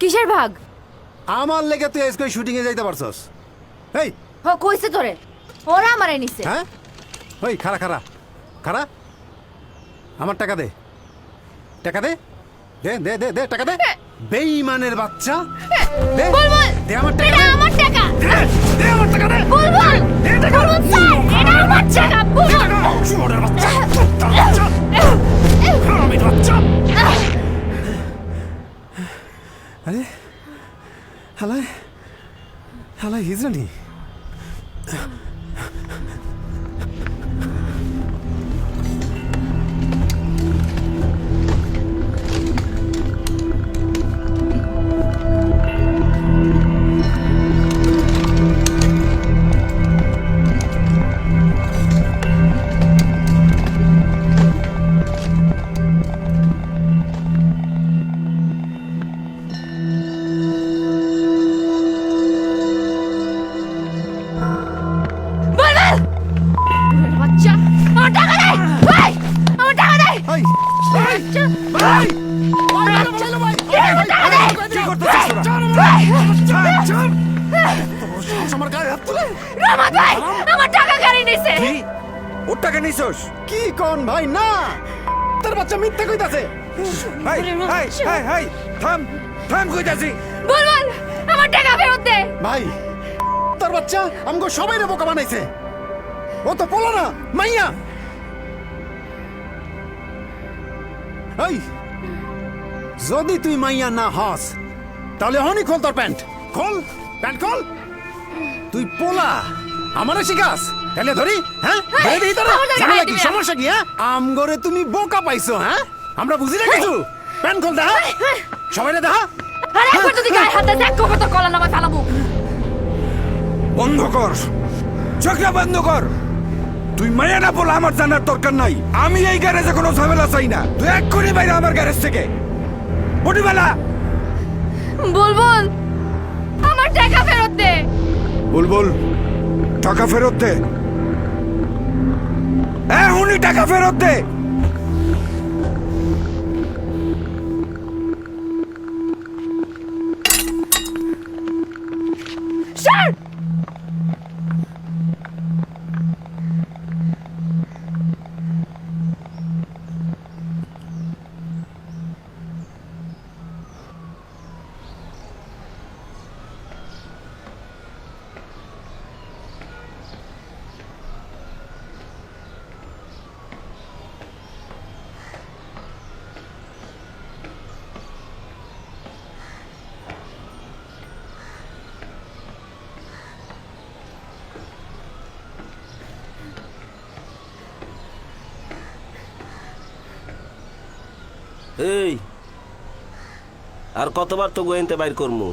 কিসের ভাগ? আমার লেগে তুই আজকে শুটিং এ যাইতে পারছস? এই কইছে তোরে, ওরা আমারে নিছে। হ্যাঁ ওই খারা খারা খারা, আমার টাকা দে, টাকা দে, দে দে দে দে টাকা দে। বেঈমানের বাচ্চা, দে বুলবুল, দে আমার টাকা, এটা আমার টাকা। দে দে আমার টাকা দে। বুলবুল, দে টাকা, বুলবুল স্যার, এটা আমার টাকা। বুলবুল, শুয়োরের বাচ্চা, কুত্তার বাচ্চা, হারামির বাচ্চা। আরে হালাই হালাই হিজরানি। বাচ্চা, আমার টাকা দে। ভাই, আমার টাকা দে। এই ভাই, ভাই কি করতেছিস তোরা? আমার গায়ে হাত তুলে। রহমত ভাই, আমার টাকা গাড়ি নিছে। ওর টাকা নিছস? কি কোন ভাই? না, তোর বাচ্চা মিথ্যা কইতাছে। হাই হাই হাই হাই, থাম থাম কইতাছি। বুলবুল, আমার টাকা ফেরত দে। ভাই তোর বাচ্চা আমগো সবাইরে বোকা বানাইছে। ও তো বলো না মাইয়া। এই যদি তুই মাইয়া না হস তাহলে হনি খোল তোর প্যান্ট, খোল প্যান্ট খোল। তুই পোলা আমারে শিখাস, তাহলে ধরি? হ্যাঁ ধরে দিই তোরা। আমার টাকা ঝামেলা কি, দিবি না। সমস্যা কি? হ্যাঁ আমগরে তুমি বোকা পাইছো? হ্যাঁ আমরা বুঝি না কিছু। প্যান্ট খোল, দেখা সবাইরে দেখা। আরে একবার যদি গায়ে হাত দেয়, দেখো কত কলা নামা ফেলাবো। বন্ধ কর, চোখটা বন্ধ কর। তুই মায়া না বলা আমার জানার দরকার নাই। আমি এই গ্যারেজে কোনো ঝামেলা চাই না। তুই এক্ষুনি বাইরে আমার গ্যারেজ থেকে। বটিবেলা বুলবুল, আমার টাকা ফেরত দে। বুলবুল, টাকা ফেরত দে। উনি টাকা ফেরত দে। স্যার, এই আর কতবার তো গোয়েন্তে বাইর করমু?